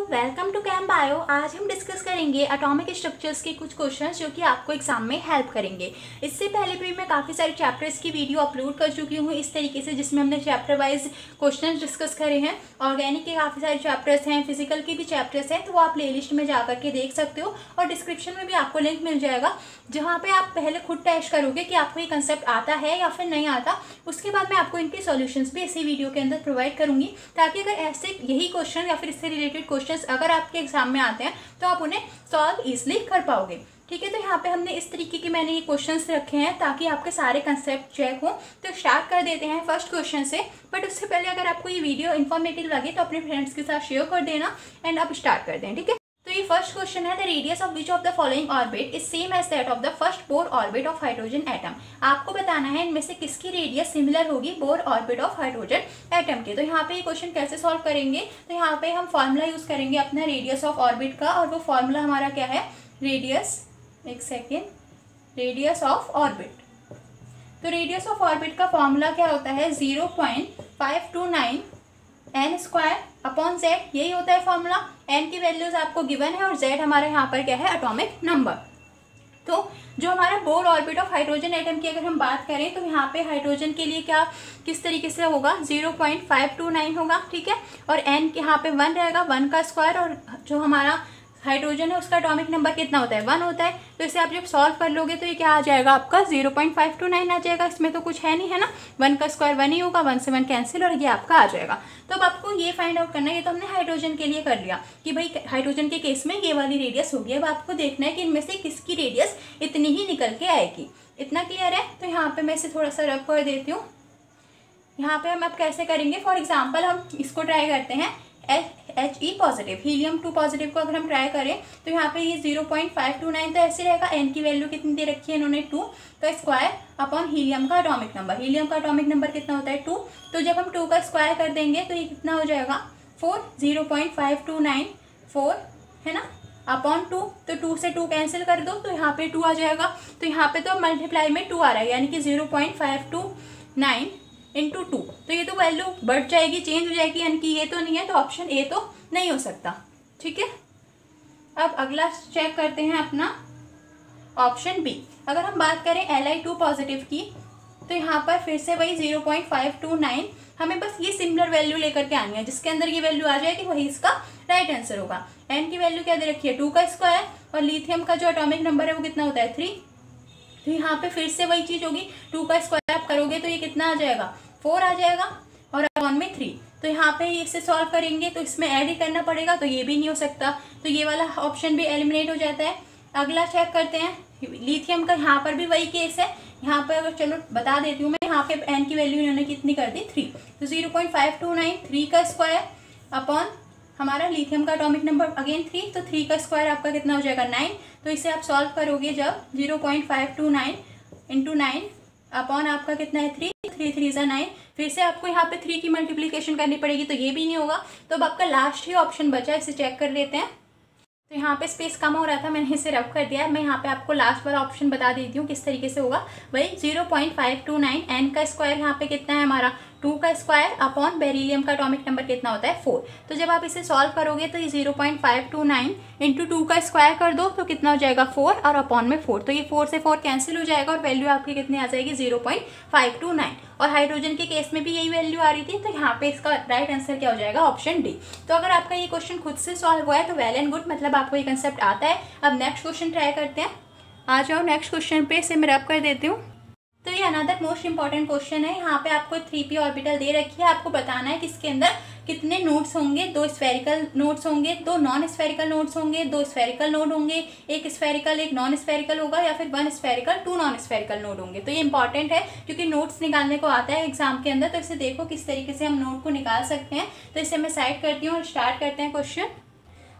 Welcome to cam bio. आज हम discuss करेंगे एटॉमिक स्ट्रक्चर्स के कुछ क्वेश्चंस जो कि आपको एग्जाम में हेल्प करेंगे। इससे पहले भी मैं काफ़ी सारे चैप्टर्स की वीडियो अपलोड कर चुकी हूँ इस तरीके से, जिसमें हमने चैप्टर वाइज क्वेश्चंस डिस्कस करे हैं। ऑर्गेनिक के काफ़ी सारे चैप्टर्स हैं, फिजिकल के भी चैप्टर्स हैं, तो वो आप प्लेलिस्ट में जा करके देख सकते हो और डिस्क्रिप्शन में भी आपको लिंक मिल जाएगा, जहाँ पे आप पहले खुद टेस्ट करोगे कि आपको ये कंसेप्ट आता है या फिर नहीं आता। उसके बाद मैं आपको इनके सॉल्यूशंस भी इसी वीडियो के अंदर प्रोवाइड करूँगी, ताकि अगर ऐसे यही क्वेश्चन या फिर इससे रिलेटेड क्वेश्चंस अगर आपके एग्जाम में आते हैं तो आप उन्हें सॉल्व ईजिली कर पाओगे। ठीक है, तो यहाँ पे हमने इस तरीके के मैंने ये क्वेश्चंस रखे हैं ताकि आपके सारे कंसेप्ट चेक हो। तो स्टार्ट कर देते हैं फर्स्ट क्वेश्चन से। बट उससे पहले अगर आपको ये वीडियो इन्फॉर्मेटिव लगे तो अपने फ्रेंड्स के साथ शेयर कर देना एंड अब स्टार्ट कर दें। ठीक है, तो ये फर्स्ट क्वेश्चन है, the radius of which of the following orbit is same as that of the first Bohr orbit of hydrogen atom. आपको बताना है इनमें से किसकी रेडियस सिमिलर होगी Bohr orbit of hydrogen atom के। तो यहाँ पे ये क्वेश्चन कैसे सॉल्व करेंगे, तो यहाँ पे हम फॉर्मूला यूज करेंगे अपना रेडियस ऑफ ऑर्बिट का, और वो फॉर्मूला हमारा क्या है, रेडियस ऑफ ऑर्बिट। तो रेडियस ऑफ ऑर्बिट का फॉर्मूला क्या होता है, 0.529 n स्क्वायर अपॉन z, यही होता है फॉर्मूला। n की वैल्यूज आपको गिवन है और z हमारा यहाँ पर क्या है, एटॉमिक नंबर। तो जो हमारा bore orbit of hydrogen atom की अगर हम बात करें तो यहाँ पे हाइड्रोजन के लिए क्या किस तरीके से होगा, 0.529 होगा। ठीक है, और n यहाँ पे 1 रहेगा, 1 का स्क्वायर, और जो हमारा हाइड्रोजन है उसका एटॉमिक नंबर कितना होता है, 1 होता है। तो इसे आप जब सॉल्व कर लोगे तो ये क्या आ जाएगा आपका, 0.529 आ जाएगा। इसमें तो कुछ है नहीं, है ना, 1 का स्क्वायर 1 ही होगा, 1 से 1 कैंसिल और ये आपका आ जाएगा। तो अब आपको ये फाइंड आउट करना है, ये तो हमने हाइड्रोजन के लिए कर लिया कि भाई हाइड्रोजन के केस में ये वाली रेडियस होगी। अब आपको देखना है कि इनमें से किसकी रेडियस इतनी ही निकल के आएगी। इतना क्लियर है? तो यहाँ पे मैं इसे थोड़ा सा रब कर देती हूँ। यहाँ पे हम अब कैसे करेंगे, फॉर एग्जाम्पल हम इसको ट्राई करते हैं He पॉजिटिव, हीलियम 2 पॉजिटिव को अगर हम ट्राई करें तो यहाँ पे ये 0.529 तो ऐसे रहेगा। n की वैल्यू कितनी दे रखी है इन्होंने, 2, तो स्क्वायर अपॉन हीलियम का एटॉमिक नंबर। हीलियम का एटॉमिक नंबर कितना होता है, 2, तो जब हम 2 का स्क्वायर कर देंगे तो ये कितना हो जाएगा, 4, 0.529 4 है ना, अपॉन 2, तो 2 से 2 कैंसिल कर दो तो यहाँ पे 2 आ जाएगा। तो यहाँ पे तो मल्टीप्लाई में 2 आ रहा है, यानी कि 0.529 इंटू 2, तो ये तो वैल्यू बढ़ जाएगी, चेंज हो जाएगी, यानी कि ये तो नहीं है, तो ऑप्शन ए तो नहीं हो सकता। ठीक है, अब अगला चेक करते हैं अपना ऑप्शन बी। अगर हम बात करें Li2 पॉजिटिव की तो यहाँ पर फिर से वही 0.529, हमें बस ये सिमिलर वैल्यू लेकर के आनी है, जिसके अंदर ये वैल्यू आ जाएगी वही इसका राइट आंसर होगा। n की वैल्यू क्या दे रखी है, 2 का स्क्वायर, और लिथियम का जो एटॉमिक नंबर है वो कितना होता है, 3। तो यहाँ पे फिर से वही चीज होगी, 2 का स्क्वायर आप करोगे तो ये कितना आ जाएगा, 4 आ जाएगा, और अपॉन में 3। तो यहाँ पे इसे सॉल्व करेंगे तो इसमें ऐड ही करना पड़ेगा, तो ये भी नहीं हो सकता, तो ये वाला ऑप्शन भी एलिमिनेट हो जाता है। अगला चेक करते हैं लिथियम का, यहाँ पर भी वही केस है। यहाँ पर अगर चलो बता देती हूँ मैं, यहाँ पे n की वैल्यू इन्होंने कितनी कर दी, 3, तो 0.529 3 का स्क्वायर अपॉन हमारा लिथियम का एटॉमिक नंबर अगेन 3, तो 3 का स्क्वायर आपका कितना हो जाएगा, 9। तो इसे आप सॉल्व करोगे जब 0.529 इंटू 9 अपॉन आपका कितना है, 3, 3 3 ज़ा 9। फिर से आपको यहाँ पे 3 की मल्टीप्लिकेशन करनी पड़ेगी, तो ये भी नहीं होगा। तो अब आपका लास्ट ही ऑप्शन बचा, इसे चेक कर लेते हैं। तो यहाँ पे स्पेस कम हो रहा था, मैंने इसे रब कर दिया है। मैं यहाँ पे आपको लास्ट वाला ऑप्शन बता देती हूँ किस तरीके से होगा। वही 0.529 n का स्क्वायर यहाँ पे कितना है हमारा, 2 का स्क्वायर अपॉन बेरिलियम का एटॉमिक नंबर कितना होता है, 4। तो जब आप इसे सॉल्व करोगे तो ये 0.529 इंटू 2 का स्क्वायर कर दो तो कितना हो जाएगा, 4, और अपॉन में 4, तो ये 4 से 4 कैंसिल हो जाएगा और वैल्यू आपकी कितनी आ जाएगी, 0.529। और हाइड्रोजन के केस में भी यही वैल्यू आ रही थी, तो यहाँ पे इसका राइट आंसर क्या हो जाएगा, ऑप्शन डी। तो अगर आपका ये क्वेश्चन खुद से सॉल्व हुआ है तो वेल एंड गुड, मतलब आपको ये कंसेप्ट आता है। अब नेक्स्ट क्वेश्चन ट्राई करते हैं। आ जाओ नेक्स्ट क्वेश्चन पे, इसे मैं रब कर देती हूँ। तो ये अनदर मोस्ट इंपॉर्टेंट क्वेश्चन है। यहाँ पे आपको 3p ऑर्बिटल दे रखी है, आपको बताना है कि इसके अंदर कितने नोड्स होंगे, 2 स्फेरिकल नोड्स होंगे, 2 नॉन स्फेरिकल नोड्स होंगे, 2 स्फेरिकल नोड होंगे, 1 स्फेरिकल 1 नॉन स्फेरिकल होगा, या फिर 1 स्फेरिकल 2 नॉन स्फेरिकल नोड होंगे। तो ये इंपॉर्टेंट है क्योंकि नोड्स निकालने को आता है एग्जाम के अंदर, तो इसे देखो किस तरीके से हम नोड को निकाल सकते हैं। तो इसे मैं साइड करती हूँ और स्टार्ट करते हैं क्वेश्चन।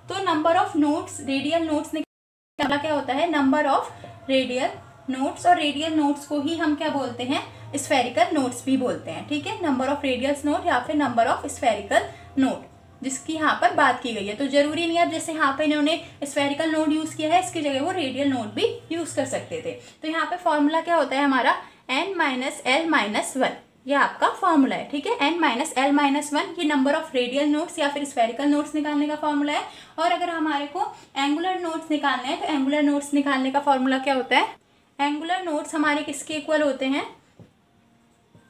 तो number of nodes, radial nodes निकालना क्या होता है, नंबर ऑफ रेडियल नोड्स, और रेडियल नोड्स को ही हम क्या बोलते हैं, स्फेरिकल नोड्स भी बोलते हैं। ठीक है, नंबर ऑफ रेडियस नोड या फिर नंबर ऑफ स्फेरिकल नोड, जिसकी यहाँ पर बात की गई है। तो जरूरी नहीं है, अब जैसे यहाँ पे इन्होंने स्फेरिकल नोड यूज किया है, इसकी जगह वो रेडियल नोड भी यूज कर सकते थे। तो यहाँ पे फॉर्मूला क्या होता है हमारा, n - l - 1। ये आपका फॉर्मूला है, ठीक है। n minus L minus one ये नंबर ऑफ रेडियल नोड्स या फिर स्फेरिकल नोड्स निकालने का फॉर्मूला है। और अगर हमारे को एंगुलर नोड्स निकालने हैं तो एंगुलर नोड्स निकालने का फॉर्मूला क्या होता है, एंगुलर नोड्स हमारे किसके इक्वल होते हैं,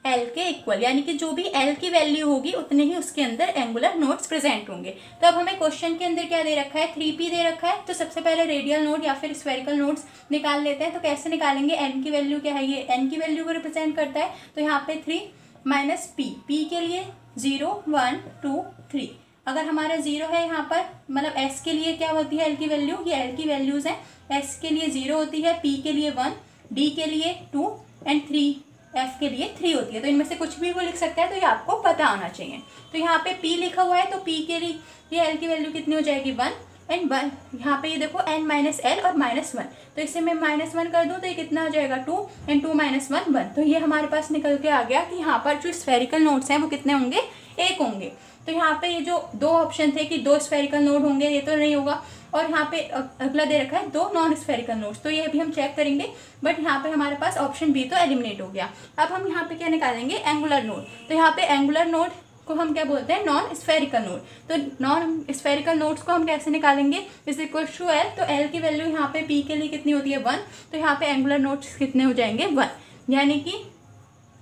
एल के इक्वल, यानी कि जो भी एल की वैल्यू होगी उतने ही उसके अंदर एंगुलर नोड्स प्रेजेंट होंगे। तो अब हमें क्वेश्चन के अंदर क्या दे रखा है, 3p दे रखा है। तो सबसे पहले रेडियल नोड या फिर स्फेरिकल नोड्स निकाल लेते हैं। तो कैसे निकालेंगे, एन की वैल्यू क्या है, ये एन की वैल्यू को रिप्रेजेंट करता है। तो यहाँ पे 3 माइनस पी के लिए 0 1 2 3। अगर हमारा 0 है यहाँ पर, मतलब एस के लिए क्या होती है एल की वैल्यू, ये एल की वैल्यूज है। एस के लिए 0 होती है, पी के लिए 1, डी के लिए 2 एंड 3, एफ के लिए 3 होती है। तो इनमें से कुछ भी वो लिख सकता है, तो ये आपको पता होना चाहिए। तो यहाँ पे p लिखा हुआ है, तो p के लिए ये l की वैल्यू कितनी हो जाएगी 1 एंड 1। यहाँ पे ये देखो n माइनस एल और -1, तो इससे मैं -1 कर दूँ तो ये कितना हो जाएगा 2 एंड 2 माइनस 1 1। तो ये हमारे पास निकल के आ गया कि यहाँ पर जो स्फेरिकल नोड्स हैं वो कितने होंगे, 1 होंगे। तो यहाँ पे ये जो 2 ऑप्शन थे कि 2 स्फेरिकल नोड होंगे, ये तो नहीं होगा। और यहाँ पे अगला दे रखा है 2 नॉन स्फेरिकल नोड्स, तो ये भी हम चेक करेंगे। बट यहाँ पे हमारे पास ऑप्शन बी तो एलिमिनेट हो गया। अब हम यहाँ पे क्या निकालेंगे, एंगुलर नोड। तो यहाँ पे एंगुलर नोड को हम क्या बोलते हैं, नॉन स्फेरिकल नोड। तो नॉन स्फेरिकल नोड्स को हम कैसे निकालेंगे, इज इक्वल टू एल। तो एल की वैल्यू यहाँ पे पी के लिए कितनी होती है 1, तो यहाँ पे एंगुलर नोड्स कितने हो जाएंगे 1। यानी कि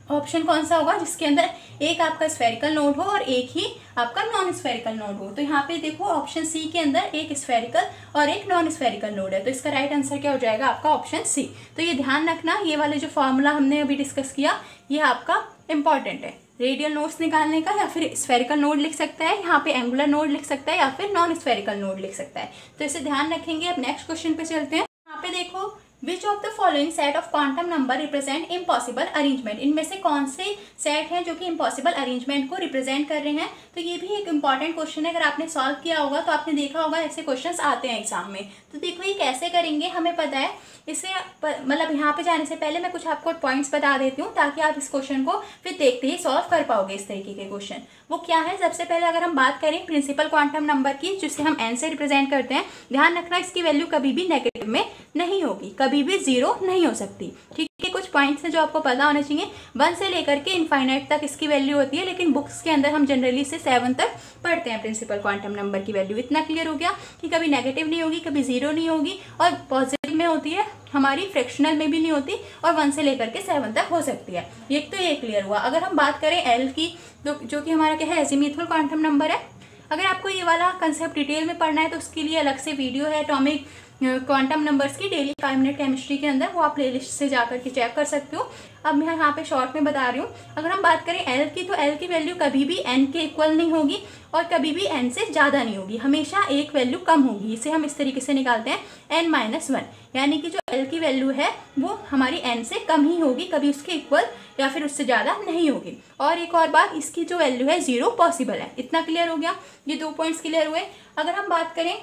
ऑप्शन कौन सा होगा जिसके अंदर एक आपका स्फेरिकल नोड हो और एक ही आपका नॉन स्फेरिकल नोड हो। तो यहाँ पे देखो ऑप्शन सी के अंदर एक स्फेरिकल और एक नॉन स्फेरिकल नोड है, तो इसका राइट आंसर क्या हो जाएगा आपका ऑप्शन सी। तो ये ध्यान रखना, ये वाले जो फॉर्मूला हमने अभी डिस्कस किया ये आपका इंपॉर्टेंट है। रेडियल नोड्स निकालने का, या फिर स्फेरिकल नोड लिख सकता है, यहाँ पे एंगुलर नोड लिख सकता है, या फिर नॉन स्फेरिकल नोड लिख सकता है। तो इसे ध्यान रखेंगे। अब नेक्स्ट क्वेश्चन पे चलते हैं। यहाँ पे देखो, विच of the following set of quantum number represent impossible arrangement. इनमें से कौन से सेट हैं जो कि इम्पॉसिबल अरेंजमेंट को रिप्रेजेंट कर रहे हैं। तो ये भी एक इंपॉर्टेंट क्वेश्चन है, अगर आपने सॉल्व किया होगा तो आपने देखा होगा ऐसे क्वेश्चंस आते हैं एग्जाम में। तो देखो ये कैसे करेंगे हमें पता है। इससे मतलब यहाँ पे जाने से पहले मैं कुछ आपको पॉइंट्स बता देती हूँ ताकि आप इस क्वेश्चन को फिर देखते ही सॉल्व कर पाओगे। इस तरीके के क्वेश्चन वो क्या है, सबसे पहले अगर हम बात करें प्रिंसिपल क्वांटम नंबर की, जिसे हम एन से रिप्रेजेंट करते हैं, ध्यान रखना इसकी वैल्यू कभी भी नेगेटिव में नहीं होगी, कभी भी 0 नहीं हो सकती। ठीक है, कुछ पॉइंट्स हैं जो आपको पता होने चाहिए। 1 से लेकर के इनफाइनाइट तक इसकी वैल्यू होती है, लेकिन बुक्स के अंदर हम जनरली से 7 तक पढ़ते हैं प्रिंसिपल क्वांटम नंबर की वैल्यू। इतना क्लियर हो गया कि कभी नेगेटिव नहीं होगी, कभी 0 नहीं होगी, और पॉजिटिव में होती है हमारी, फ्रैक्शनल में भी नहीं होती, और 1 से लेकर के 7 तक हो सकती है। एक तो ये क्लियर हुआ। अगर हम बात करें एल की, जो कि हमारा क्या है, एजीमुथल क्वांटम नंबर है। अगर आपको ये वाला कंसेप्ट डिटेल में पढ़ना है तो उसके लिए अलग से वीडियो है एटॉमिक क्वांटम नंबर्स की, डेली 5 मिनट केमिस्ट्री के अंदर, वो आप प्लेलिस्ट से जाकर के चेक कर सकते हो। अब मैं यहाँ पे शॉर्ट में बता रही हूँ। अगर हम बात करें एल की, तो एल की वैल्यू कभी भी एन के इक्वल नहीं होगी और कभी भी एन से ज़्यादा नहीं होगी, हमेशा एक वैल्यू कम होगी। इसे हम इस तरीके से निकालते हैं एन माइनस 1, यानी कि जो एल की वैल्यू है वो हमारी एन से कम ही होगी, कभी उसके इक्वल या फिर उससे ज़्यादा नहीं होगी। और एक और बात, इसकी जो वैल्यू है 0 पॉसिबल है। इतना क्लियर हो गया, ये 2 पॉइंट्स क्लियर हुए। अगर हम बात करें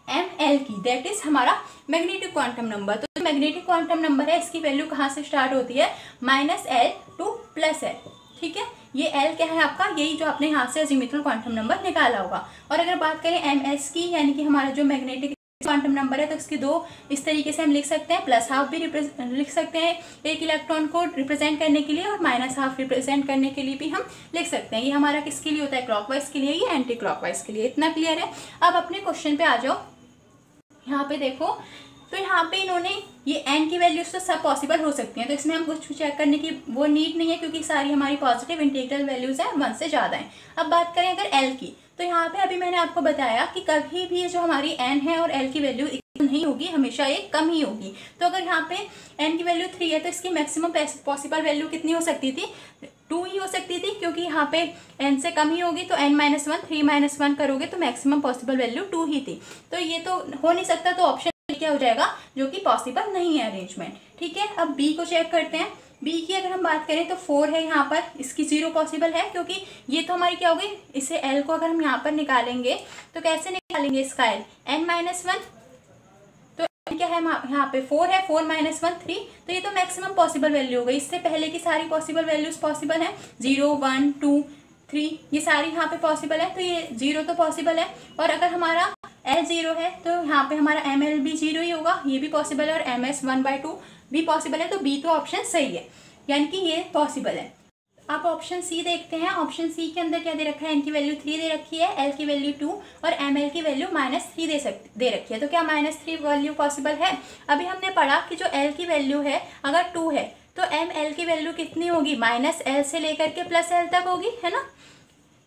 एम एल की, दैट इज हमारा मैग्नेटिक क्वांटम नंबर। तो मैग्नेटिक क्वांटम नंबर है, इसकी वैल्यू कहाँ से स्टार्ट होती है, -L to +L। ठीक है, ये L क्या है आपका, यही जो आपने यहाँ से अजीमुथल क्वांटम नंबर निकाला होगा। और अगर बात करें एम एस की, यानी कि हमारा जो मैग्नेटिक क्वांटम नंबर है, तो इसकी 2 इस तरीके से हम लिख सकते हैं, +½ भी लिख सकते हैं एक इलेक्ट्रॉन को रिप्रेजेंट करने के लिए, और -½ रिप्रेजेंट करने के लिए भी हम लिख सकते हैं। ये हमारा किसके लिए होता है, क्लॉकवाइज के लिए, ये एंटी क्लॉकवाइज के लिए। इतना क्लियर है। अब अपने क्वेश्चन पे आ जाओ। यहाँ पे देखो, तो यहाँ पे इन्होंने ये n की वैल्यूज तो सब पॉसिबल हो सकती हैं, तो इसमें हम कुछ चेक करने की वो नीड नहीं है, क्योंकि सारी हमारी पॉजिटिव इंटीग्रल वैल्यूज हैं, 1 से ज़्यादा हैं। अब बात करें अगर l की, तो यहाँ पे अभी मैंने आपको बताया कि कभी भी जो हमारी n है और l की वैल्यू नहीं होगी, हमेशा एक कम ही होगी। तो अगर यहाँ पे n की वैल्यू 3 है, तो इसकी मैक्सिमम पॉसिबल वैल्यू कितनी हो सकती थी, 2 ही हो सकती थी, क्योंकि यहाँ पे n से कम ही होगी। तो n-1 3-1 करोगे तो मैक्सिमम पॉसिबल वैल्यू 2 ही थी। तो ये तो हो नहीं सकता, तो ऑप्शन क्या हो जाएगा, जो कि पॉसिबल नहीं है अरेंजमेंट। ठीक है, अब बी को चेक करते हैं। बी की अगर हम बात करें तो 4 है यहाँ पर, इसकी 0 पॉसिबल है, क्योंकि ये तो हमारी क्या होगी, इसे एल को अगर हम यहाँ पर निकालेंगे तो कैसे निकालेंगे इसका एल, n-1, तो क्या है यहाँ पे 4 है, 4-1 3, तो ये तो मैक्सिमम पॉसिबल वैल्यू हो गई। इससे पहले की सारी पॉसिबल वैल्यूज पॉसिबल है, 0 1 2 3, ये सारी यहाँ पे पॉसिबल है, तो ये 0 तो पॉसिबल है। और अगर हमारा L 0 है तो यहाँ पे हमारा ML भी 0 ही होगा, ये भी पॉसिबल है, और MS 1/2 भी पॉसिबल है। तो बी तो ऑप्शन सही है, यानी कि ये पॉसिबल है। आप ऑप्शन सी देखते हैं। ऑप्शन सी के अंदर क्या दे रखा है, एन की वैल्यू 3 दे रखी है, एल की वैल्यू 2 और एम एल की वैल्यू -3 दे रखी है। तो क्या -3 वैल्यू पॉसिबल है? अभी हमने पढ़ा कि जो एल की वैल्यू है अगर 2 है तो एम एल की वैल्यू कितनी होगी, -l से लेकर के +l तक होगी, है ना।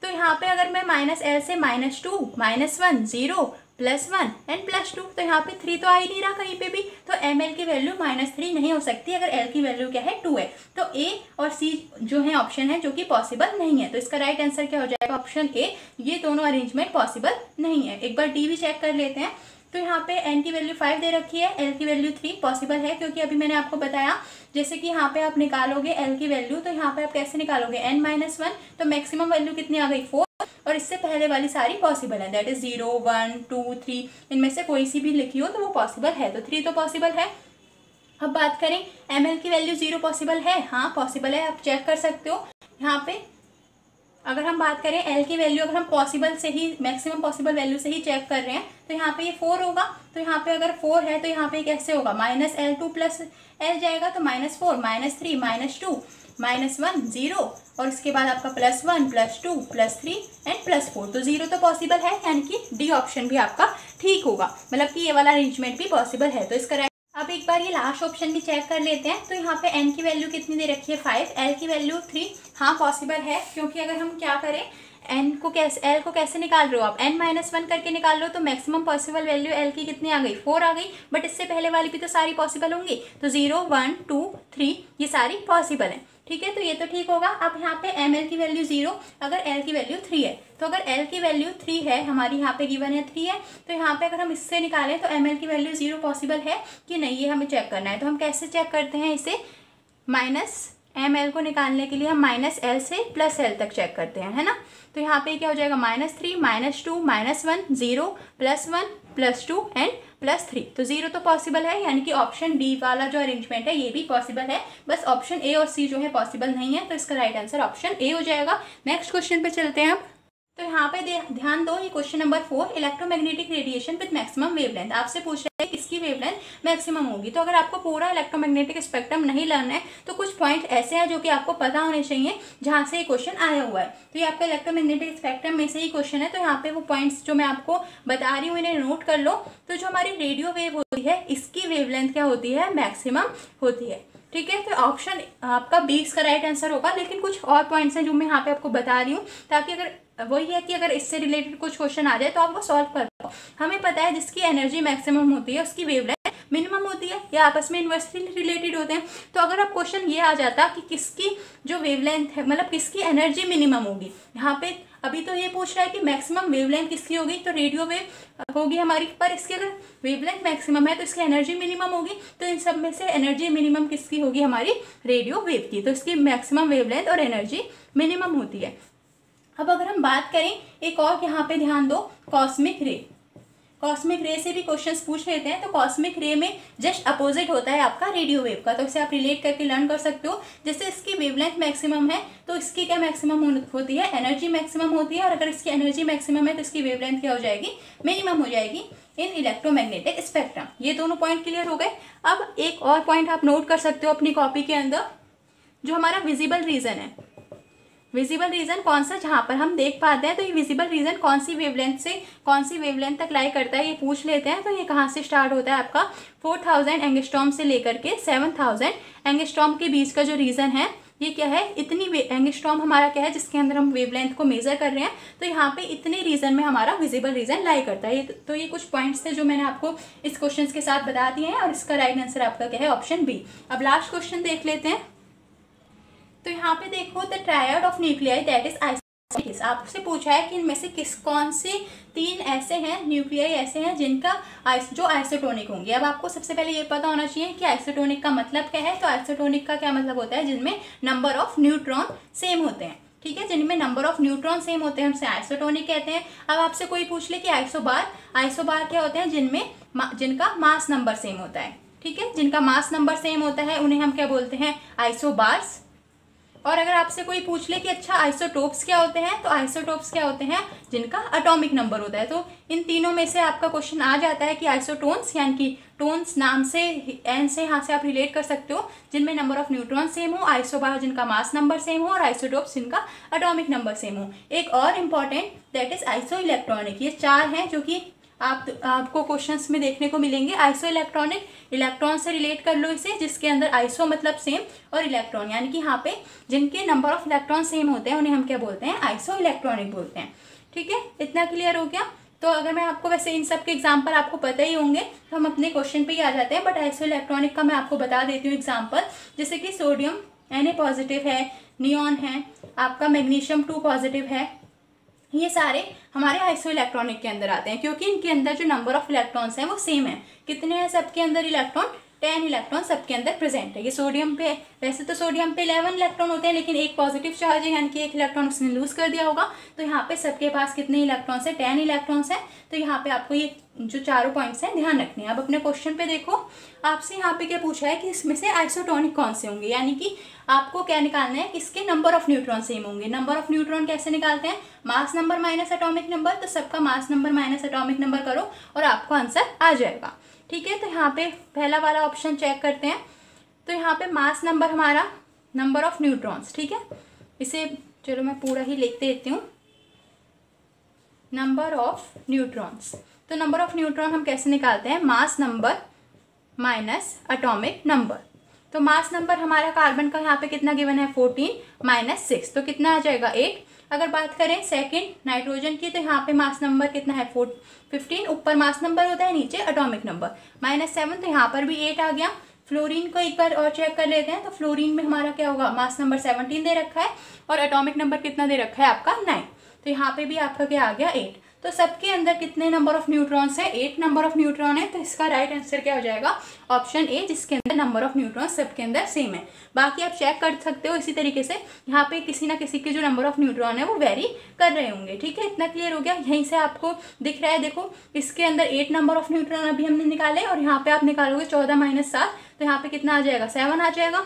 तो यहाँ पे अगर मैं -l से -2, -1, 0, +1 एंड +2, तो यहाँ पे 3 तो आ ही नहीं रहा कहीं पे भी, तो एम एल की वैल्यू -3 नहीं हो सकती अगर एल की वैल्यू क्या है, 2 है। तो ए और सी जो है ऑप्शन है जो कि पॉसिबल नहीं है। तो इसका राइट आंसर क्या हो जाएगा, ऑप्शन ए। ये दोनों अरेंजमेंट पॉसिबल नहीं है। एक बार डी भी चेक कर लेते हैं। तो यहाँ पे एन की वैल्यू 5 दे रखी है, एल की वैल्यू 3 पॉसिबल है, क्योंकि अभी मैंने आपको बताया जैसे कि यहाँ पे आप निकालोगे एल की वैल्यू, तो यहाँ पे आप कैसे निकालोगे, n-1, तो मैक्सिमम वैल्यू कितनी आ गई, 4, और इससे पहले वाली सारी पॉसिबल है, दैट इज 0, 1, 2, 3, इनमें से कोई सी भी लिखी हो तो वो पॉसिबल है। तो 3 तो पॉसिबल है। अब बात करें एम एल की वैल्यू 0 पॉसिबल है, हाँ पॉसिबल है, आप चेक कर सकते हो। यहाँ पे अगर हम बात करें एल की वैल्यू, अगर हम पॉसिबल से ही मैक्सिमम पॉसिबल वैल्यू से ही चेक कर रहे हैं, तो यहाँ पे ये 4 होगा। तो यहाँ पे अगर 4 है तो यहाँ पे कैसे होगा, -l2 + l जाएगा, तो -4, -3, -2, -1, 0, और इसके बाद आपका +1, +2, +3 एंड +4। तो 0 तो पॉसिबल है, यानी कि डी ऑप्शन भी आपका ठीक होगा, मतलब कि ये वाला अरेंजमेंट भी पॉसिबल है। तो इसका अब एक बार ये लास्ट ऑप्शन भी चेक कर लेते हैं। तो यहाँ पे n की वैल्यू कितनी दे रखी है, 5, l की वैल्यू 3, हाँ पॉसिबल है, क्योंकि अगर हम क्या करें n को कैसे, l को कैसे निकाल रहे हो आप, n-1 करके निकाल लो, तो मैक्सिमम पॉसिबल वैल्यू l की कितनी आ गई, 4 आ गई, बट इससे पहले वाली भी तो सारी पॉसिबल होंगी। तो 0, 1, 2, 3 ये सारी पॉसिबल है, ठीक है। तो ये तो ठीक होगा। अब यहाँ पे एम एल की वैल्यू 0, अगर एल की वैल्यू 3 है, तो अगर एल की वैल्यू 3 है, हमारी यहाँ पे गिवन है 3 है, तो यहाँ पे अगर हम इससे निकालें तो एम एल की वैल्यू 0 पॉसिबल है कि नहीं, ये हमें चेक करना है। तो हम कैसे चेक करते हैं इसे, -ml को निकालने के लिए हम -l से +l तक चेक करते हैं, है ना। तो यहाँ पे क्या हो जाएगा, -3, -2, -1, 0, +1, +2 एंड +3। तो 0 तो पॉसिबल है, यानी कि ऑप्शन डी वाला जो अरेंजमेंट है ये भी पॉसिबल है, बस ऑप्शन ए और सी जो है पॉसिबल नहीं है। तो इसका राइट आंसर ऑप्शन ए हो जाएगा। नेक्स्ट क्वेश्चन पे चलते हैं अब। तो यहाँ पे ध्यान दो, ये question number 4, electromagnetic radiation with maximum wavelength. आपसे पूछ रहा है किसकी वेवलेंथ मैक्सिमम होगी। तो अगर आपको पूरा इलेक्ट्रोमैग्नेटिक स्पेक्ट्रम नहीं लर्न है तो कुछ पॉइंट ऐसे हैं जो कि आपको पता होने चाहिए जहाँ से ये क्वेश्चन आया हुआ है। तो ये आपका इलेक्ट्रोमैग्नेटिक स्पेक्ट्रम में से ही क्वेश्चन है। तो यहाँ पे वो पॉइंट्स जो मैं आपको बता रही हूँ इन्हें नोट कर लो। तो जो हमारी रेडियो वेव होती है इसकी वेवलेंथ क्या होती है, मैक्सिमम होती है, ठीक है। तो ऑप्शन आपका 20 का राइट आंसर होगा। लेकिन कुछ और पॉइंट्स हैं जो मैं यहाँ पे आपको बता रही हूँ, ताकि अगर वही है कि अगर इससे रिलेटेड कुछ क्वेश्चन आ जाए तो आप वो सॉल्व कर पाओ। हमें पता है जिसकी एनर्जी मैक्सिमम होती है उसकी वेवलेंथ मिनिमम होती है, या आपस में इन्वर्सली रिलेटेड होते हैं। तो अगर आप क्वेश्चन ये आ जाता कि किसकी जो वेवलेंथ है, मतलब किसकी एनर्जी मिनिमम होगी, यहाँ पे अभी तो ये पूछ रहा है कि मैक्सिमम वेवलेंथ किसकी होगी, तो रेडियो वेव होगी हमारी, पर इसकी अगर वेवलेंथ मैक्सिमम है तो इसकी एनर्जी मिनिमम होगी। तो इन सब में से एनर्जी मिनिमम किसकी होगी, हमारी रेडियो वेव की। तो इसकी मैक्सिमम वेवलेंथ और एनर्जी मिनिमम होती है। अब अगर हम बात करें एक और, यहाँ पे ध्यान दो, कॉस्मिक रे। कॉस्मिक रे से भी क्वेश्चंस पूछ लेते हैं। तो कॉस्मिक रे में जस्ट अपोजिट होता है आपका रेडियो वेव का। तो इसे आप रिलेट करके लर्न कर सकते हो। जैसे इसकी वेवलेंथ मैक्सिमम है तो इसकी क्या मैक्सिमम होती है, एनर्जी मैक्सिमम होती है। और अगर इसकी एनर्जी मैक्सिमम है तो इसकी वेवलेंथ क्या हो जाएगी, मिनिमम हो जाएगी इन इलेक्ट्रोमैग्नेटिक स्पेक्ट्रम। ये दोनों पॉइंट क्लियर हो गए। अब एक और पॉइंट आप नोट कर सकते हो अपनी कॉपी के अंदर, जो हमारा विजिबल रीजन है। विजिबल रीजन कौन सा, जहाँ पर हम देख पाते हैं। तो ये विजिबल रीजन कौन सी वेवलेंथ से कौन सी वेवलेंथ तक लाई करता है, ये पूछ लेते हैं। तो ये कहाँ से स्टार्ट होता है आपका, 4000 एंगस्ट्रॉम से लेकर के 7000 एंगस्ट्रॉम के बीच का जो रीजन है, ये क्या है, इतनी एंगस्ट्रॉम हमारा क्या है जिसके अंदर हम वेवलेंथ को मेजर कर रहे हैं। तो यहाँ पे इतने रीजन में हमारा विजिबल रीजन लाई करता है। तो ये कुछ पॉइंट्स थे जो मैंने आपको इस क्वेश्चन के साथ बता दिए हैं। और इसका राइट आंसर आपका क्या है, ऑप्शन बी। अब लास्ट क्वेश्चन देख लेते हैं। तो यहाँ पे देखो, the triad of nuclei that is isotonic. आपसे पूछा है कि इनमें से कौन से 3 ऐसे हैं न्यूक्लियाई ऐसे हैं जिनका जो आइसोटोनिक होंगे। अब आपको सबसे पहले ये पता होना चाहिए कि आइसोटोनिक का मतलब क्या है। तो आइसोटोनिक का क्या मतलब होता है, जिनमें नंबर ऑफ न्यूट्रॉन सेम होते हैं, ठीक है। जिनमें नंबर ऑफ न्यूट्रॉन सेम होते हैं उनसे आइसोटोनिक कहते हैं। अब आपसे कोई पूछ ले कि आइसोबार क्या होते हैं, जिनका मास नंबर सेम होता है, ठीक है। जिनका मास नंबर सेम होता है उन्हें हम क्या बोलते हैं, आइसोबार्स। और अगर आपसे कोई पूछ ले कि अच्छा आइसोटोप्स क्या होते हैं, तो आइसोटोप्स क्या होते हैं, जिनका एटॉमिक नंबर होता है। तो इन तीनों में से आपका क्वेश्चन आ जाता है कि आइसोटोन्स, यानी कि टोन्स नाम से एन से यहाँ से आप रिलेट कर सकते हो, जिनमें नंबर ऑफ न्यूट्रॉन सेम हो, आइसोबार जिनका मास नंबर सेम हो, और आइसोटोप्स जिनका एटॉमिक नंबर सेम हो। एक और important that is iso electronic. ये 4 हैं जो कि आपको क्वेश्चंस में देखने को मिलेंगे। आइसो इलेक्ट्रॉनिक, इलेक्ट्रॉन से रिलेट कर लो इसे, जिसके अंदर आइसो मतलब सेम और इलेक्ट्रॉन यानी कि यहाँ पे जिनके नंबर ऑफ इलेक्ट्रॉन सेम होते हैं उन्हें हम क्या बोलते हैं, आइसो इलेक्ट्रॉनिक बोलते हैं। ठीक है, इतना क्लियर हो गया। तो अगर मैं आपको, वैसे इन सब के एग्जाम्पल आपको पता ही होंगे, तो हम अपने क्वेश्चन पे ही आ जाते हैं। बट आइसो इलेक्ट्रॉनिक का मैं आपको बता देती हूँ एग्जाम्पल, जैसे कि सोडियम Na पॉजिटिव है, नियॉन है, आपका मैग्नीशियम 2 पॉजिटिव है। ये सारे हमारे आइसो इलेक्ट्रॉनिक के अंदर आते हैं, क्योंकि इनके अंदर जो नंबर ऑफ इलेक्ट्रॉन्स हैं वो सेम है। कितने हैं सबके अंदर इलेक्ट्रॉन, 10 इलेक्ट्रॉन सबके अंदर प्रेजेंट है। ये सोडियम पे, वैसे तो सोडियम पे 11 इलेक्ट्रॉन होते हैं, लेकिन एक पॉजिटिव चार्ज है, यानी कि एक इलेक्ट्रॉन उसने लूज कर दिया होगा। तो यहाँ पे सबके पास कितने इलेक्ट्रॉन्स है, 10 इलेक्ट्रॉन्स हैं। तो यहाँ पे आपको ये जो चारों पॉइंट्स हैं ध्यान रखने हैं। अब अपने क्वेश्चन पे देखो, आपसे यहाँ पे क्या पूछा है कि इसमें से आइसोटोनिक कौन से होंगे, यानी कि आपको क्या निकालना है, किसके नंबर ऑफ न्यूट्रॉन सेम होंगे। नंबर ऑफ न्यूट्रॉन कैसे निकालते हैं, mass number minus atomic number. तो सबका mass number minus atomic number करो और आपको आंसर आ जाएगा। ठीक है, तो यहाँ पे पहला वाला ऑप्शन चेक करते हैं। तो यहाँ पे मास नंबर हमारा नंबर ऑफ न्यूट्रॉन्स, ठीक है, इसे चलो मैं पूरा ही लिख देती हूँ, नंबर ऑफ न्यूट्रॉन्स। तो नंबर ऑफ न्यूट्रॉन हम कैसे निकालते हैं, mass number minus atomic number. तो मास नंबर हमारा कार्बन का यहाँ पे कितना गिवन है, 14 माइनस 6, तो कितना आ जाएगा 8। अगर बात करें सेकंड नाइट्रोजन की, तो यहाँ पे मास नंबर कितना है, 15, ऊपर मास नंबर होता है, नीचे एटॉमिक नंबर, -7, तो यहाँ पर भी 8 आ गया। फ्लोरीन को एक बार और चेक कर लेते हैं। तो फ्लोरीन में हमारा क्या होगा, मास नंबर 17 दे रखा है और एटॉमिक नंबर कितना दे रखा है आपका, 9। तो यहाँ पे भी आपका क्या आ गया, 8। तो सबके अंदर कितने नंबर ऑफ न्यूट्रॉन्स है, 8 नंबर ऑफ न्यूट्रॉन है। तो इसका राइट आंसर क्या हो जाएगा, ऑप्शन ए, जिसके अंदर नंबर ऑफ न्यूट्रॉन सबके अंदर सेम है। बाकी आप चेक कर सकते हो इसी तरीके से, यहाँ पे किसी ना किसी के जो नंबर ऑफ न्यूट्रॉन है वो वेरी कर रहे होंगे। ठीक है, इतना क्लियर हो गया। यहीं से आपको दिख रहा है, देखो इसके अंदर 8 नंबर ऑफ न्यूट्रॉन अभी हमने निकाले, और यहाँ पे आप निकालोगे 14 माइनस 7, तो यहाँ पे कितना आ जाएगा, 7 आ जाएगा।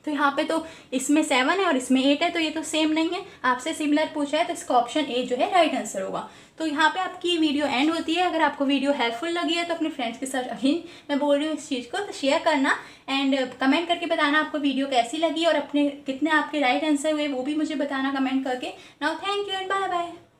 तो यहाँ पे तो इसमें 7 है और इसमें 8 है, तो ये तो सेम नहीं है, आपसे सिमिलर पूछा है, तो इसका ऑप्शन ए जो है राइट आंसर होगा। तो यहाँ पे आपकी वीडियो एंड होती है। अगर आपको वीडियो हेल्पफुल लगी है तो अपने फ्रेंड्स के साथ, अगेन मैं बोल रही हूँ इस चीज़ को, तो शेयर करना एंड कमेंट करके बताना आपको वीडियो कैसी लगी और अपने कितने आपके राइट आंसर हुए वो भी मुझे बताना कमेंट करके। Now thank you and bye bye.